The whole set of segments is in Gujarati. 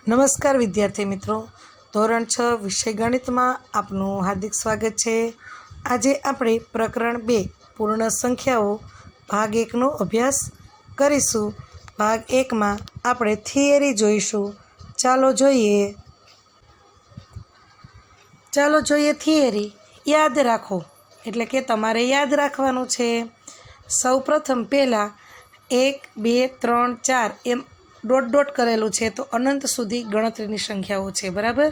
નમસ્કાર વિદ્યાર્થી મિત્રો, ધોરણ 6 વિષય ગણિતમાં આપનું હાર્દિક સ્વાગત છે। આજે આપણે પ્રકરણ 2 પૂર્ણ સંખ્યાઓ ભાગ 1નો અભ્યાસ કરીશું। ભાગ 1માં આપણે થિયરી જોઈશું। ચાલો જોઈએ થિયરી। યાદ રાખો એટલે કે તમારે યાદ રાખવાનું છે। સૌપ્રથમ પહેલાં 1 2 3 4 એમ ડોટ કરેલું છે તો અનંત સુધી ગણતરીની સંખ્યાઓ છે, બરાબર।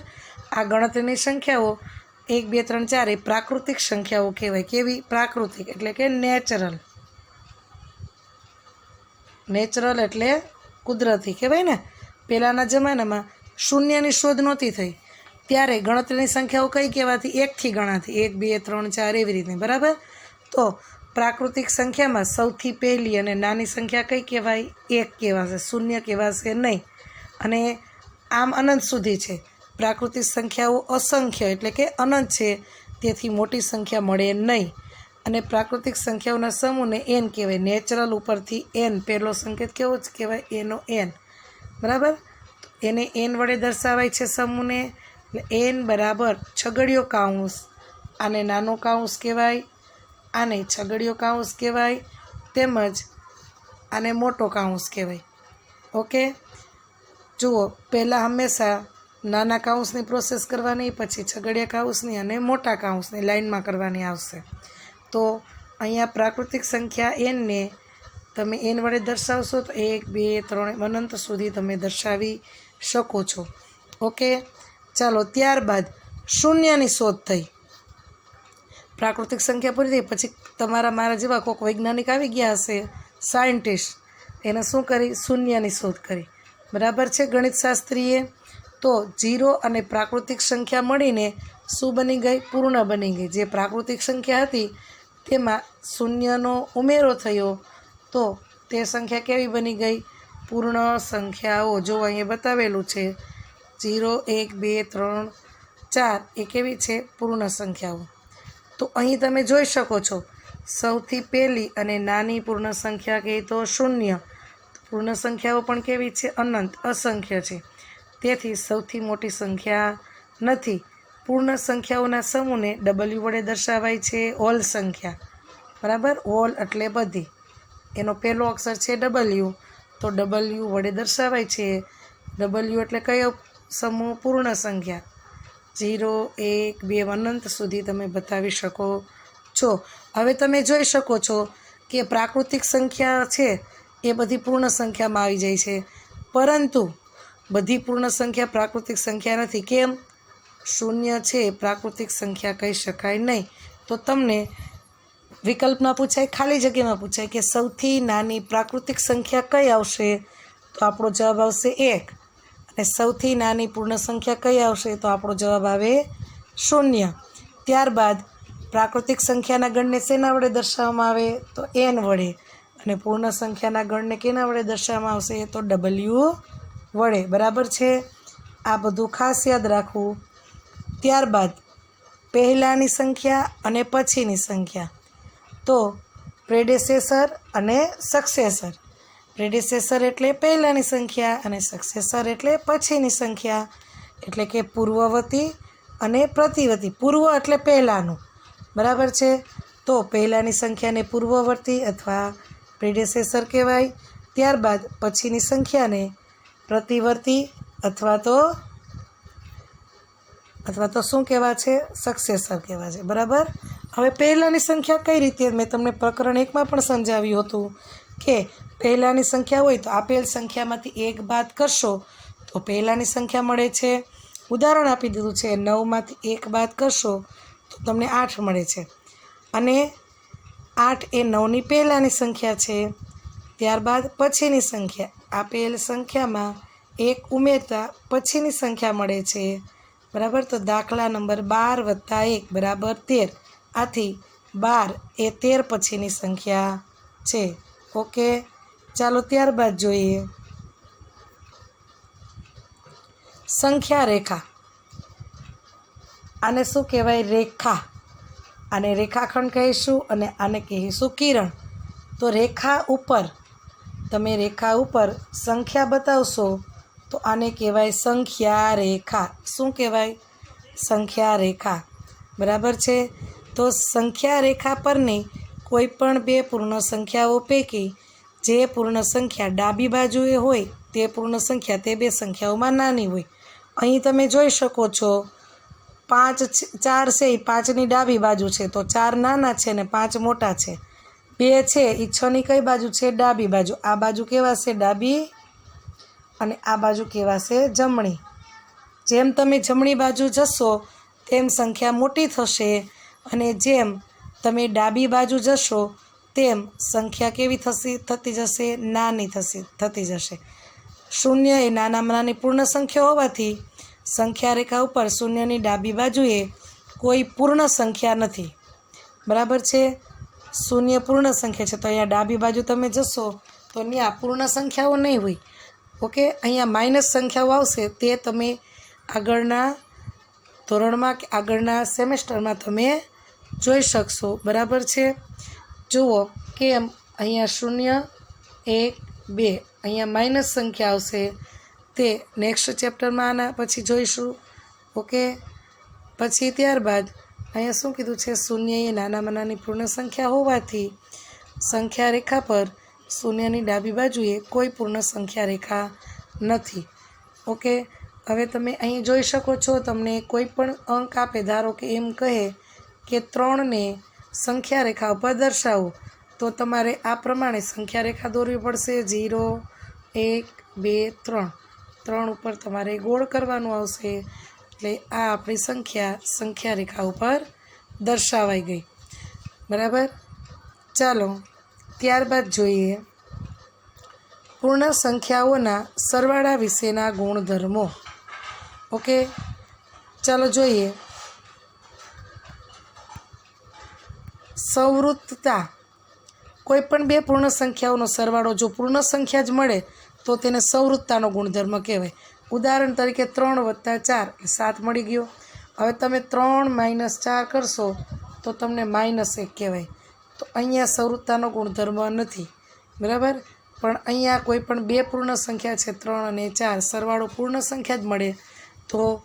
આ ગણતરીની સંખ્યાઓ 1 2 3 4 એ પ્રાકૃતિક સંખ્યાઓ કહેવાય। કેવી? પ્રાકૃતિક એટલે કે નેચરલ એટલે કુદરતી કહેવાય ને। પહેલાંના જમાનામાં શૂન્યની શોધ નહોતી થઈ ત્યારે ગણતરીની સંખ્યાઓ કઈ કહેવાતી? 1થી ગણાતી, 1 2 3 4 એવી રીતે, બરાબર। તો પ્રાકૃતિક સંખ્યામાં સૌથી પહેલી અને નાની સંખ્યા કઈ કહેવાય? 1 કહેવાશે, શૂન્ય કહેવાશે નહીં। અને આમ અનંત સુધી છે। પ્રાકૃતિક સંખ્યાઓ અસંખ્ય એટલે કે અનંત છે, તેથી મોટી સંખ્યા મળે નહીં। અને પ્રાકૃતિક સંખ્યાઓના સમૂહને n કહેવાય। નેચરલ ઉપરથી n, પહેલો સંકેત કેવો કહેવાય? એનો n, બરાબર। એને n વડે દર્શાવાય છે સમૂહને, એટલે n બરાબર છગડીયો કાઉન્સ, આને નાનો કાઉન્સ કહેવાય, આને છગડીયો કાઉન્સ કહેવાય, તેમજ આને મોટો કાઉન્સ કહેવાય। ઓકે, જુઓ, પહેલાં હંમેશા નાના કાઉન્સની પ્રોસેસ કરવાની, પછી છગડીયા કાઉન્સની અને મોટા કાઉન્સની લાઇનમાં કરવાની આવશે। તો અહીંયા પ્રાકૃતિક સંખ્યા nને તમે n વડે દર્શાવશો તો 1 2 3 અનંત સુધી તમે દર્શાવી શકો છો। ઓકે, ચાલો, ત્યારબાદ શૂન્યની શોધ થઈ। પ્રાકૃતિક સંખ્યા પૂરી થઈ પછી મારા જેવા કોઈક વૈજ્ઞાનિક આવી ગયા હશે, સાયન્ટિસ્ટ, એને શું કરી? શૂન્યની શોધ કરી, બરાબર છે, ગણિતશાસ્ત્રીએ। તો 0 અને પ્રાકૃતિક સંખ્યા મળીને શું બની ગઈ? પૂર્ણ બની ગઈ। જે પ્રાકૃતિક સંખ્યા હતી તેમાં શૂન્યનો ઉમેરો થયો તો તે સંખ્યા કેવી બની ગઈ? પૂર્ણ સંખ્યાઓ। જો અહીંયા બતાવેલું છે 0 1 2 3 4 એ કેવી છે? પૂર્ણ સંખ્યાઓ। તો અહીં તમે જોઈ શકો છો સૌથી પહેલી અને નાની પૂર્ણ સંખ્યા કહે તો 0। પૂર્ણ સંખ્યાઓ પણ કેવી છે? અનંત, અસંખ્ય છે, તેથી સૌથી મોટી સંખ્યા નથી। પૂર્ણ સંખ્યાઓના સમૂહને w વડે દર્શાવાય છે, હોલ સંખ્યા, બરાબર। હોલ એટલે બધી, એનો પહેલો અક્ષર છે w, તો w વડે દર્શાવાય છે। w એટલે કયો સમૂહ? પૂર્ણ સંખ્યા। 0 1 2 અનંત સુધી તમે બતાવી શકો છો। હવે તમે જોઈ શકો છો કે પ્રાકૃતિક સંખ્યા છે એ બધી પૂર્ણ સંખ્યામાં આવી જાય છે, પરંતુ બધી પૂર્ણ સંખ્યા પ્રાકૃતિક સંખ્યા નથી। કેમ? શૂન્ય છે પ્રાકૃતિક સંખ્યા કહી શકાય નહીં। તો તમને વિકલ્પમાં પૂછાય, ખાલી જગ્યામાં પૂછાય કે સૌથી નાની પ્રાકૃતિક સંખ્યા કઈ આવશે? તો આપણો જવાબ આવશે 1। અને સૌથી નાની પૂર્ણ સંખ્યા કઈ આવશે? તો આપણો જવાબ આવે 0। ત્યારબાદ પ્રાકૃતિક સંખ્યાના ગણને શેના વડે દર્શાવવામાં આવે? તો n વડે। અને પૂર્ણ સંખ્યાના ગણને કેના વડે દર્શાવવામાં આવશે? તો w વડે, બરાબર છે। આ બધું ખાસ યાદ રાખવું। ત્યારબાદ પહેલાંની સંખ્યા અને પછીની સંખ્યા, તો પ્રેડેસેસર અને સક્સેસર। પ્રેડેસેસર એટલે પહેલાંની સંખ્યા અને સક્સેસર એટલે પછીની સંખ્યા, એટલે કે પૂર્વવર્તી અને પ્રતિવર્તી। પૂર્વ એટલે પહેલાંનું, બરાબર છે। તો પહેલાંની સંખ્યાને પૂર્વવર્તી અથવા પ્રેડેસેસર કહેવાય। ત્યારબાદ પછીની સંખ્યાને પ્રતિવર્તી અથવા તો શું કહેવાય છે? સક્સેસર કહેવાય છે, બરાબર। હવે પહેલાંની સંખ્યા કઈ રીતે? મેં તમને પ્રકરણ 1માં પણ સમજાવ્યું હતું કે પહેલાંની સંખ્યા હોય તો આપેલ સંખ્યામાંથી 1 બાદ કરશો તો પહેલાંની સંખ્યા મળે છે। ઉદાહરણ આપી દીધું છે, 9માંથી 1 બાદ કરશો તો તમને 8 મળે છે, અને 8 એ 9ની પહેલાંની સંખ્યા છે। ત્યારબાદ પછીની સંખ્યા, આપેલ સંખ્યામાં 1 ઉમેરતા પછીની સંખ્યા મળે છે, બરાબર। તો દાખલા નંબર 12 + 1 બરાબર 13, આથી 12 એ 13 પછીની સંખ્યા છે। ઓકે, ચાલો ત્યારબાદ જોઈએ સંખ્યા રેખા। આને શું કહેવાય? રેખા। આને રેખાખંડ કહીશું અને આને કહીશું કિરણ। તો રેખા ઉપર સંખ્યા બતાવશો તો આને કહેવાય સંખ્યા રેખા. શું કહેવાય? સંખ્યા રેખા. બરાબર છે. તો સંખ્યા રેખા પરની કોઈ પણ બે પૂર્ણ સંખ્યાઓ પૈકી જે પૂર્ણ સંખ્યા ડાબી બાજુએ હોય તે પૂર્ણ સંખ્યા તે બે સંખ્યાઓમાં નાની હોય. અહીં તમે જોઈ શકો છો 4 છે એ 5ની ડાબી બાજુ છે, તો 4 નાના છે ને 5 મોટા છે. 2 છે એ 6ની કઈ બાજુ છે? ડાબી બાજુ. આ બાજુ કહેવાશે ડાબી અને આ બાજુ કહેવાશે જમણી. જેમ તમે જમણી બાજુ જશો તેમ સંખ્યા મોટી થશે અને જેમ તમે ડાબી બાજુ જશો તેમ સંખ્યા કેવી થતી જશે? નાની થતી જશે. શૂન્ય એ નાનામાં નાની પૂર્ણ સંખ્યા હોવાથી સંખ્યા રેખા ઉપર શૂન્યની ડાબી બાજુએ કોઈ પૂર્ણ સંખ્યા નથી. બરાબર છે. શૂન્ય પૂર્ણ સંખ્યા છે, તો અહીંયા ડાબી બાજુ તમે જશો તો ત્યાં પૂર્ણ સંખ્યાઓ નહીં હોય. ઓકે, અહીંયા માઇનસ સંખ્યાઓ આવશે. તે તમે આગળના ધોરણમાં કે આગળના સેમેસ્ટરમાં તમે જોઈ શકશો. બરાબર છે. જુઓ કેમ અહીંયા 0, 1, 2 અહીંયા માઇનસ સંખ્યા આવશે. તે નેક્સ્ટ ચેપ્ટરમાં આના પછી જોઈશું. ઓકે, પછી ત્યારબાદ અહીંયા શું કીધું છે? શૂન્ય એ નાનામાં નાની પૂર્ણ સંખ્યા હોવાથી સંખ્યા રેખા પર શૂન્યની ડાબી બાજુએ કોઈ પૂર્ણ સંખ્યા રેખા નથી. ઓકે, હવે તમે અહીં જોઈ શકો છો, તમને કોઈ પણ અંક આપે, ધારો કે એમ કહે કે 3ને સંખ્યા રેખા ઉપર દર્શાવો, તો તમારે આ પ્રમાણે સંખ્યા રેખા દોરવી પડશે. 0, 1, 2, 3 3 ઉપર તમારે ગોળ કરવાનું આવશે. એટલે આ આપણી સંખ્યા રેખા ઉપર દર્શાવાઈ ગઈ. બરાબર. ચાલો ત્યારબાદ જોઈએ પૂર્ણ સંખ્યાઓના સરવાળા વિશેના ગુણધર્મો. ઓકે, ચાલો જોઈએ. સંવૃત્તતા. કોઈ પણ બે પૂર્ણ સંખ્યાઓનો સરવાળો જો પૂર્ણ સંખ્યા જ મળે તો તેને સંવૃત્તતાનો ગુણધર્મ કહેવાય. ઉદાહરણ તરીકે 3 + 4 એટલે 7 મળી ગયો. હવે તમે 3 - 4 કરશો તો તમને -1 કહેવાય. તો અહીંયા સંવૃત્તતાનો ગુણધર્મ નથી. બરાબર. પણ અહીંયા કોઈ પણ બે પૂર્ણ સંખ્યા છે 3 અને 4, સરવાળો પૂર્ણ સંખ્યા જ મળે તો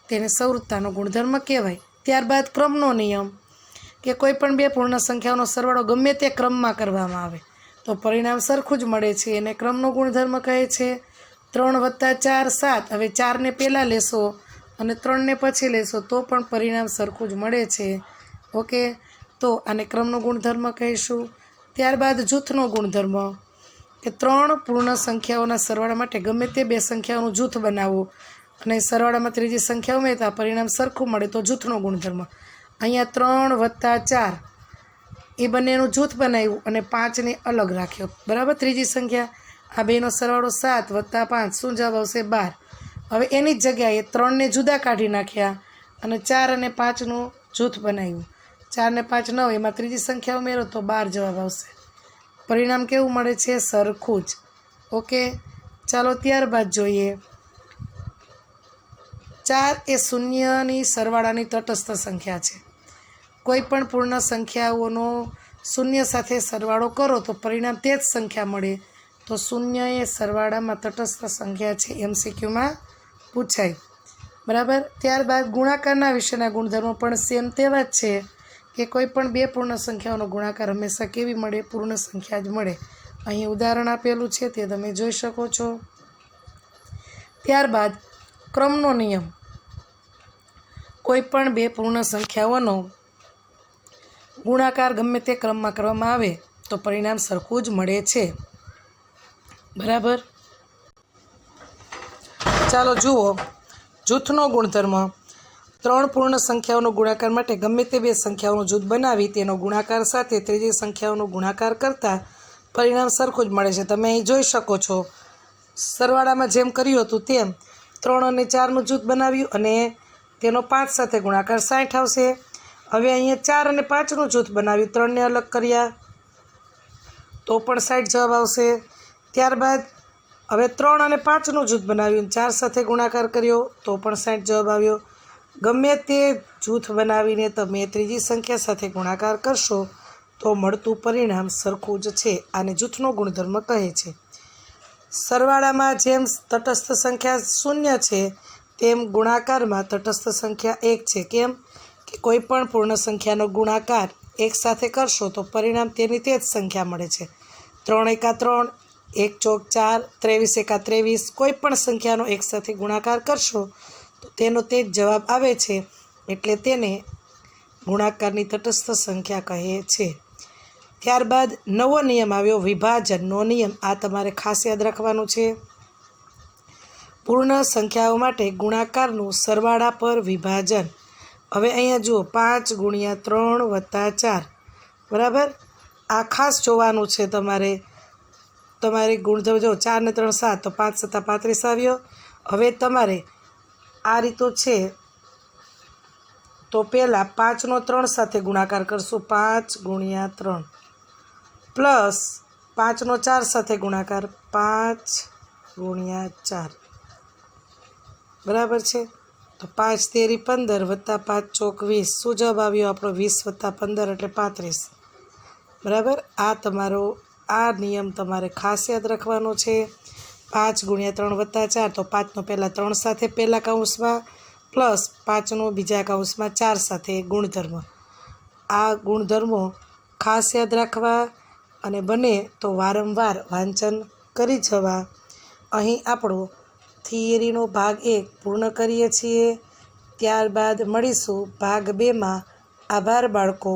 તેને સંવૃત્તતાનો ગુણધર્મ કહેવાય. ત્યારબાદ ક્રમનો નિયમ, કે કોઈ પણ બે પૂર્ણ સંખ્યાઓનો સરવાળો ગમે તે ક્રમમાં કરવામાં આવે તો પરિણામ સરખું જ મળે છે. એને ક્રમનો ગુણધર્મ કહે છે. 3 + 4 7. હવે 4ને પહેલાં લેશો અને 3ને પછી લેશો તો પણ પરિણામ સરખું જ મળે છે. ઓકે, તો આને ક્રમનો ગુણધર્મ કહીશું. ત્યારબાદ જૂથનો ગુણધર્મ, કે 3 પૂર્ણ સંખ્યાઓના સરવાળા માટે ગમે તે બે સંખ્યાઓનું જૂથ બનાવવું અને સરવાળામાં ત્રીજી સંખ્યા ઉમેરતા પરિણામ સરખું મળે તો જૂથનો ગુણધર્મ. અહીંયા 3 + 4 એ બંનેનું જૂથ બનાવ્યું અને 5ને અલગ રાખ્યો. બરાબર. ત્રીજી સંખ્યા, આ બેનો સરવાળો 7 + 5 શું જવાબ આવશે? 12. હવે એની જ જગ્યાએ 3ને જુદા કાઢી નાખ્યા અને 4 અને 5નું જૂથ બનાવ્યું. 4 ને 5 9, એમાં ત્રીજી સંખ્યા ઉમેરો તો 12 જવાબ આવશે. પરિણામ કેવું મળે છે? સરખું જ. ઓકે, ચાલો ત્યારબાદ જોઈએ. 4 એ શૂન્યની સરવાળાની તટસ્થ સંખ્યા છે. કોઈ પણ પૂર્ણ સંખ્યાઓનો શૂન્ય સાથે સરવાળો કરો તો પરિણામ તે જ સંખ્યા મળે. તો શૂન્ય એ સરવાળામાં તટસ્થ સંખ્યા છે, MCQમાં પૂછાય. બરાબર. ત્યારબાદ ગુણાકારના વિશેના ગુણધર્મો પણ સેમ તેવા જ છે, કે કોઈ પણ બે પૂર્ણ સંખ્યાઓનો ગુણાકાર હંમેશા કેવી મળે? પૂર્ણ સંખ્યા જ મળે. અહીં ઉદાહરણ આપેલું છે તે તમે જોઈ શકો છો. ત્યારબાદ ક્રમનો નિયમ, કોઈ પણ બે પૂર્ણ સંખ્યાઓનો ગુણાકાર ગમે તે ક્રમમાં કરવામાં આવે તો પરિણામ સરખું જ મળે છે. બરાબર. ચાલો જુઓ જૂથનો ગુણધર્મ. 3 પૂર્ણ સંખ્યાઓનો ગુણાકાર માટે ગમે તે બે સંખ્યાઓનું જૂથ બનાવી તેનો ગુણાકાર સાથે ત્રીજી સંખ્યાઓનો ગુણાકાર કરતાં પરિણામ સરખું જ મળે છે. તમે અહીં જોઈ શકો છો, સરવાળામાં જેમ કર્યું હતું તેમ 3 અને 4નું જૂથ બનાવ્યું અને તેનો 5 સાથે ગુણાકાર 60 આવશે. હવે અહીંયા 4 અને 5નું જૂથ બનાવ્યું, 3ને અલગ કર્યા તો પણ 60 જવાબ આવશે. ત્યારબાદ હવે 3 અને 5નું જૂથ બનાવ્યું, 4 સાથે ગુણાકાર કર્યો તો પણ 60 જવાબ આવ્યો. ગમે તે જૂથ બનાવીને તમે ત્રીજી સંખ્યા સાથે ગુણાકાર કરશો તો મળતું પરિણામ સરખું જ છે. આને જૂથનો ગુણધર્મ કહે છે. સરવાળામાં જેમ તટસ્થ સંખ્યા 0 છે તેમ ગુણાકારમાં તટસ્થ સંખ્યા 1 છે. કેમ કે કોઈ પણ પૂર્ણ સંખ્યાનો ગુણાકાર 1 સાથે કરશો તો પરિણામ તેની તે જ સંખ્યા મળે છે. 3 એકા 3, 1 ચોક 4, 23 એકા 23, કોઈ પણ સંખ્યાનો 1 સાથે ગુણાકાર કરશો તો તેનો તે જ જવાબ આવે છે, એટલે તેને ગુણાકારની તટસ્થ સંખ્યા કહે છે. ત્યારબાદ નવો નિયમ આવ્યો વિભાજનનો નિયમ. આ તમારે ખાસ યાદ રાખવાનું છે. પૂર્ણ સંખ્યાઓ માટે ગુણાકારનું સરવાળા પર વિભાજન. હવે અહીંયા જુઓ 5 ગુણ્યા 3 વત્તા 4, બરાબર. આ ખાસ જોવાનું છે તમારે ગુણધર્મ જો 4 ને 3 7, તો 5 સત્તા 35 આવ્યો. હવે તમારે આ રીતો છે તો પહેલાં 5નો 3 સાથે ગુણાકાર કરશું, 5 ગુણ્યા 3, પ્લસ 5નો 4 સાથે ગુણાકાર, 5 ગુણ્યા 4, બરાબર છે. તો 5 તેરી 15 વત્તા 5 ચોક 20, શું જવાબ આવ્યો આપણો? 20 વત્તા 15 એટલે 35, બરાબર. આ નિયમ તમારે ખાસ યાદ રાખવાનો છે. 5 ગુણ્યા 3 વત્તા 4, તો 5નો પહેલાં 3 સાથે પહેલાં કૌંસમાં, પ્લસ 5નો બીજા કૌંસમાં 4 સાથે ગુણધર્મ. આ ગુણધર્મો ખાસ યાદ રાખવા અને બને તો વારંવાર વાંચન કરી જવા. અહીં આપણો થિયરીનો ભાગ 1 પૂર્ણ કરીએ છીએ. ત્યારબાદ મળીશું ભાગ 2માં. આભાર બાળકો.